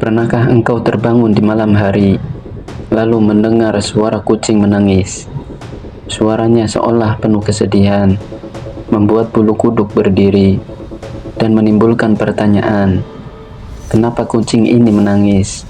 Pernahkah engkau terbangun di malam hari, lalu mendengar suara kucing menangis? Suaranya seolah penuh kesedihan, membuat bulu kuduk berdiri, dan menimbulkan pertanyaan, kenapa kucing ini menangis?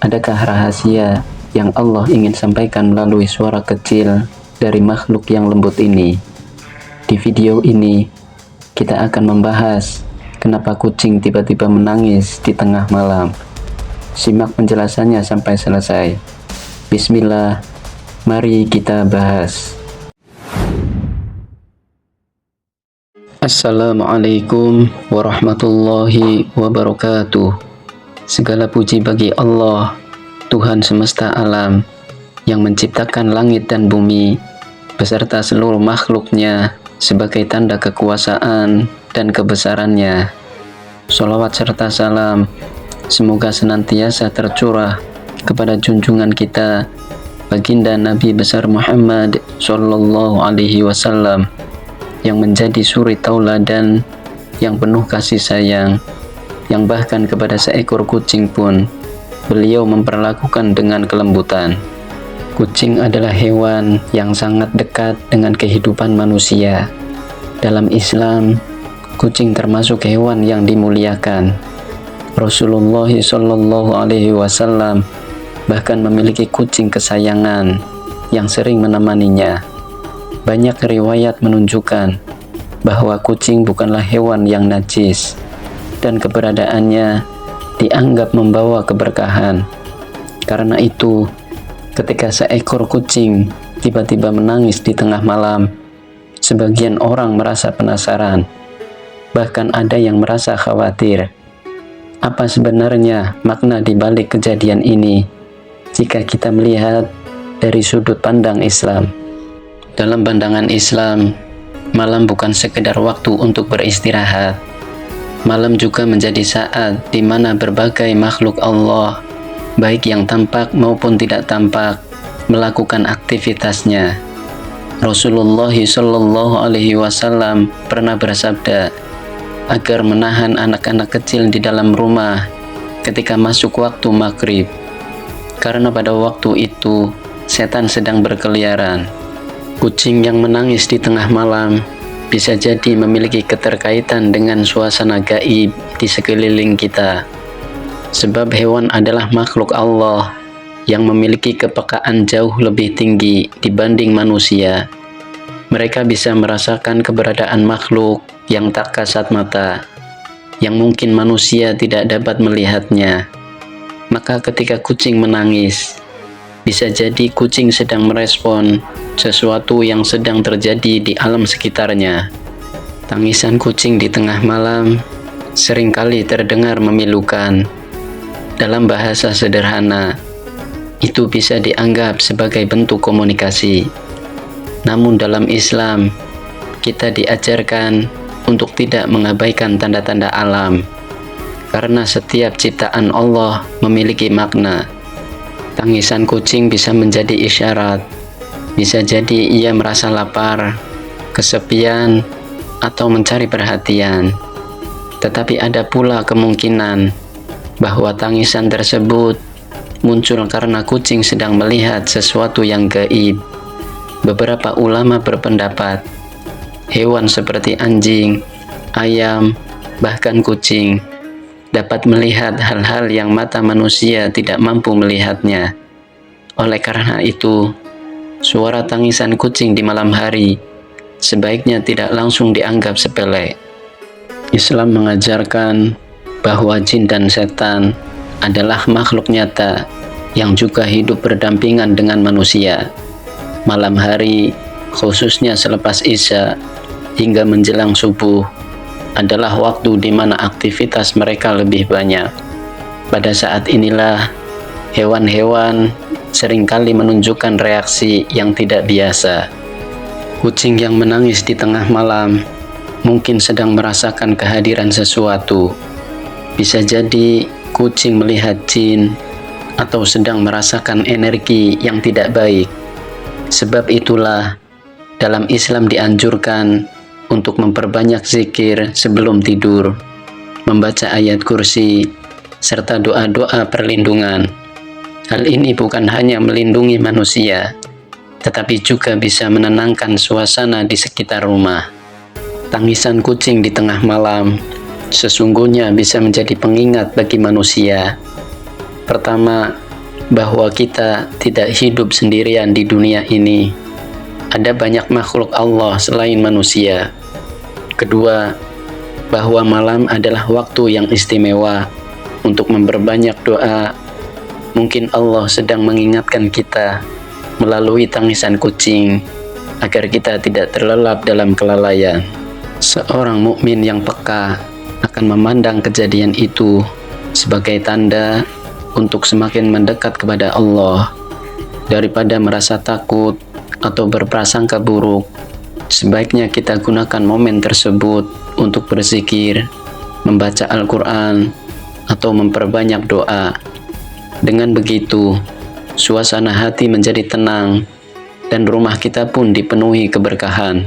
Adakah rahasia yang Allah ingin sampaikan melalui suara kecil dari makhluk yang lembut ini? Di video ini, kita akan membahas kenapa kucing tiba-tiba menangis di tengah malam. Simak penjelasannya sampai selesai. Bismillah, mari kita bahas. Assalamualaikum warahmatullahi wabarakatuh. Segala puji bagi Allah, Tuhan semesta alam, yang menciptakan langit dan bumi, beserta seluruh makhluknya sebagai tanda kekuasaan dan kebesarannya. Sholawat serta salam semoga senantiasa tercurah kepada junjungan kita, baginda Nabi besar Muhammad Sallallahu Alaihi Wasallam, yang menjadi suri tauladan yang penuh kasih sayang, yang bahkan kepada seekor kucing pun beliau memperlakukan dengan kelembutan. Kucing adalah hewan yang sangat dekat dengan kehidupan manusia. Dalam Islam, kucing termasuk hewan yang dimuliakan. Rasulullah Shallallahu Alaihi Wasallam bahkan memiliki kucing kesayangan yang sering menemaninya. Banyak riwayat menunjukkan bahwa kucing bukanlah hewan yang najis dan keberadaannya dianggap membawa keberkahan. Karena itu, ketika seekor kucing tiba-tiba menangis di tengah malam, sebagian orang merasa penasaran, bahkan ada yang merasa khawatir. Apa sebenarnya makna di balik kejadian ini jika kita melihat dari sudut pandang Islam? Dalam pandangan Islam, malam bukan sekedar waktu untuk beristirahat. Malam juga menjadi saat di mana berbagai makhluk Allah, baik yang tampak maupun tidak tampak, melakukan aktivitasnya. Rasulullah Shallallahu Alaihi Wasallam pernah bersabda agar menahan anak-anak kecil di dalam rumah ketika masuk waktu maghrib, karena pada waktu itu setan sedang berkeliaran. Kucing yang menangis di tengah malam bisa jadi memiliki keterkaitan dengan suasana gaib di sekeliling kita, sebab hewan adalah makhluk Allah yang memiliki kepekaan jauh lebih tinggi dibanding manusia. Mereka bisa merasakan keberadaan makhluk yang tak kasat mata, yang mungkin manusia tidak dapat melihatnya. Maka ketika kucing menangis, bisa jadi kucing sedang merespon sesuatu yang sedang terjadi di alam sekitarnya. Tangisan kucing di tengah malam seringkali terdengar memilukan. Dalam bahasa sederhana, itu bisa dianggap sebagai bentuk komunikasi. Namun dalam Islam, kita diajarkan untuk tidak mengabaikan tanda-tanda alam, karena setiap ciptaan Allah memiliki makna. Tangisan kucing bisa menjadi isyarat, bisa jadi ia merasa lapar, kesepian, atau mencari perhatian. Tetapi ada pula kemungkinan bahwa tangisan tersebut muncul karena kucing sedang melihat sesuatu yang gaib. Beberapa ulama berpendapat, hewan seperti anjing, ayam, bahkan kucing dapat melihat hal-hal yang mata manusia tidak mampu melihatnya. Oleh karena itu, suara tangisan kucing di malam hari sebaiknya tidak langsung dianggap sepele. Islam mengajarkan bahwa jin dan setan adalah makhluk nyata yang juga hidup berdampingan dengan manusia. Malam hari, khususnya selepas Isya hingga menjelang subuh, adalah waktu di mana aktivitas mereka lebih banyak. Pada saat inilah hewan-hewan seringkali menunjukkan reaksi yang tidak biasa. Kucing yang menangis di tengah malam mungkin sedang merasakan kehadiran sesuatu. Bisa jadi kucing melihat jin atau sedang merasakan energi yang tidak baik. Sebab itulah dalam Islam dianjurkan untuk memperbanyak zikir sebelum tidur, membaca ayat kursi, serta doa-doa perlindungan. Hal ini bukan hanya melindungi manusia, tetapi juga bisa menenangkan suasana di sekitar rumah. Tangisan kucing di tengah malam sesungguhnya bisa menjadi pengingat bagi manusia. Pertama, bahwa kita tidak hidup sendirian di dunia ini. Ada banyak makhluk Allah selain manusia. Kedua, bahwa malam adalah waktu yang istimewa untuk memperbanyak doa. Mungkin Allah sedang mengingatkan kita melalui tangisan kucing agar kita tidak terlelap dalam kelalaian. Seorang mukmin yang peka akan memandang kejadian itu sebagai tanda untuk semakin mendekat kepada Allah. Daripada merasa takut atau berprasangka buruk, sebaiknya kita gunakan momen tersebut untuk berzikir, membaca Al-Quran, atau memperbanyak doa. Dengan begitu, suasana hati menjadi tenang dan rumah kita pun dipenuhi keberkahan.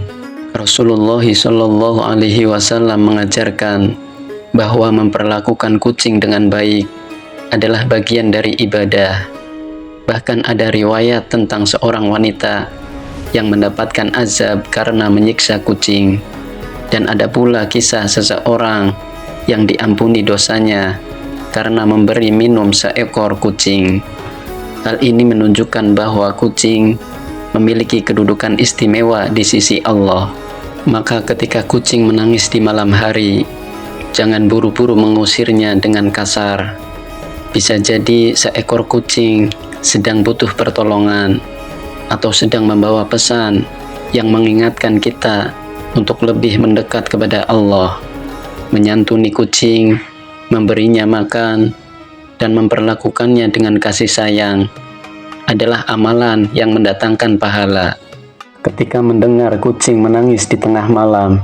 Rasulullah Shallallahu Alaihi Wasallam mengajarkan bahwa memperlakukan kucing dengan baik adalah bagian dari ibadah. Bahkan ada riwayat tentang seorang wanita yang mendapatkan azab karena menyiksa kucing, dan ada pula kisah seseorang yang diampuni dosanya karena memberi minum seekor kucing. Hal ini menunjukkan bahwa kucing memiliki kedudukan istimewa di sisi Allah. Maka ketika kucing menangis di malam hari, jangan buru-buru mengusirnya dengan kasar. Bisa jadi seekor kucing sedang butuh pertolongan atau sedang membawa pesan yang mengingatkan kita untuk lebih mendekat kepada Allah. Menyantuni kucing, memberinya makan, dan memperlakukannya dengan kasih sayang adalah amalan yang mendatangkan pahala. Ketika mendengar kucing menangis di tengah malam,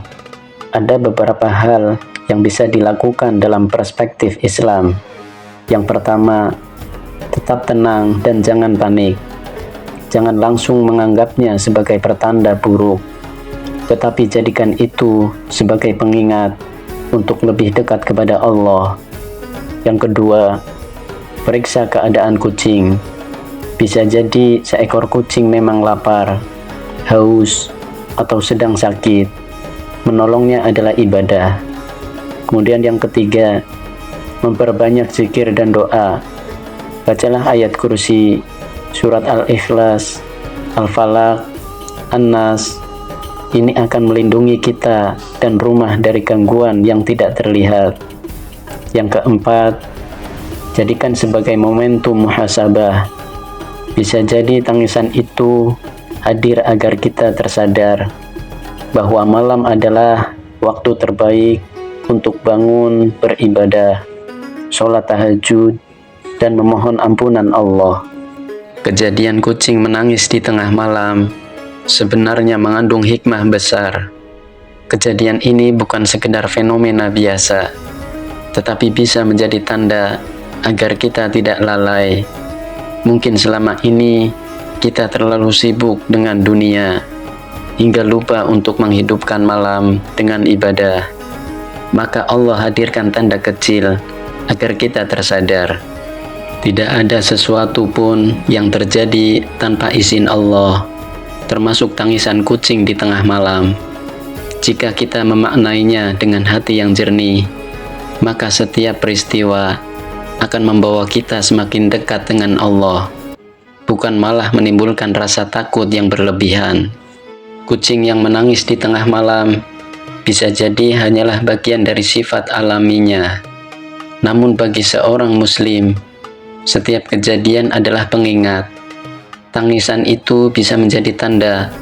ada beberapa hal yang bisa dilakukan dalam perspektif Islam. Yang pertama, tetap tenang dan jangan panik. Jangan langsung menganggapnya sebagai pertanda buruk, tetapi jadikan itu sebagai pengingat untuk lebih dekat kepada Allah. Yang kedua, periksa keadaan kucing. Bisa jadi seekor kucing memang lapar, haus, atau sedang sakit. Menolongnya adalah ibadah. Kemudian yang ketiga, memperbanyak zikir dan doa. Bacalah ayat kursi, surat Al-Ikhlas, Al-Falaq, An-Nas. Ini akan melindungi kita dan rumah dari gangguan yang tidak terlihat. Yang keempat, jadikan sebagai momentum muhasabah. Bisa jadi tangisan itu hadir agar kita tersadar bahwa malam adalah waktu terbaik untuk bangun beribadah, sholat tahajud, dan memohon ampunan Allah. Kejadian kucing menangis di tengah malam sebenarnya mengandung hikmah besar. Kejadian ini bukan sekedar fenomena biasa, tetapi bisa menjadi tanda agar kita tidak lalai. Mungkin selama ini kita terlalu sibuk dengan dunia hingga lupa untuk menghidupkan malam dengan ibadah. Maka Allah hadirkan tanda kecil agar kita tersadar. Tidak ada sesuatu pun yang terjadi tanpa izin Allah, termasuk tangisan kucing di tengah malam. Jika kita memaknainya dengan hati yang jernih, maka setiap peristiwa akan membawa kita semakin dekat dengan Allah, bukan malah menimbulkan rasa takut yang berlebihan. Kucing yang menangis di tengah malam bisa jadi hanyalah bagian dari sifat alaminya. Namun bagi seorang muslim, setiap kejadian adalah pengingat. Tangisan itu bisa menjadi tanda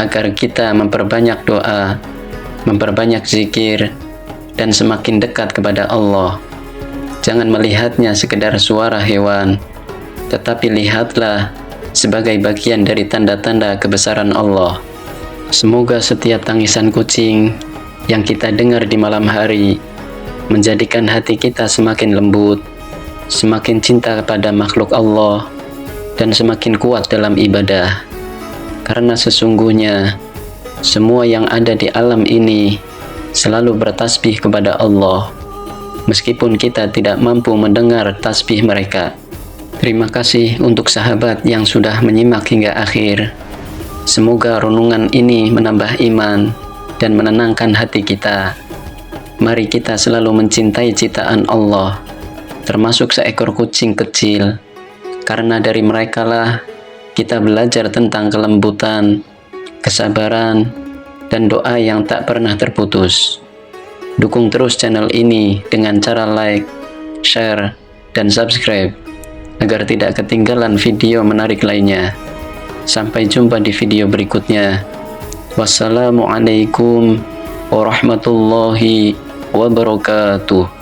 agar kita memperbanyak doa, memperbanyak zikir, dan semakin dekat kepada Allah. Jangan melihatnya sekedar suara hewan, tetapi lihatlah sebagai bagian dari tanda-tanda kebesaran Allah. Semoga setiap tangisan kucing yang kita dengar di malam hari menjadikan hati kita semakin lembut, semakin cinta kepada makhluk Allah, dan semakin kuat dalam ibadah. Karena sesungguhnya semua yang ada di alam ini selalu bertasbih kepada Allah. meskipun kita tidak mampu mendengar tasbih mereka. Terima kasih untuk sahabat yang sudah menyimak hingga akhir. Semoga renungan ini menambah iman dan menenangkan hati kita. Mari kita selalu mencintai ciptaan Allah, termasuk seekor kucing kecil, karena dari merekalah kita belajar tentang kelembutan, kesabaran, dan doa yang tak pernah terputus. Dukung terus channel ini dengan cara like, share, dan subscribe agar tidak ketinggalan video menarik lainnya. Sampai jumpa di video berikutnya. Wassalamualaikum warahmatullahi wabarakatuh.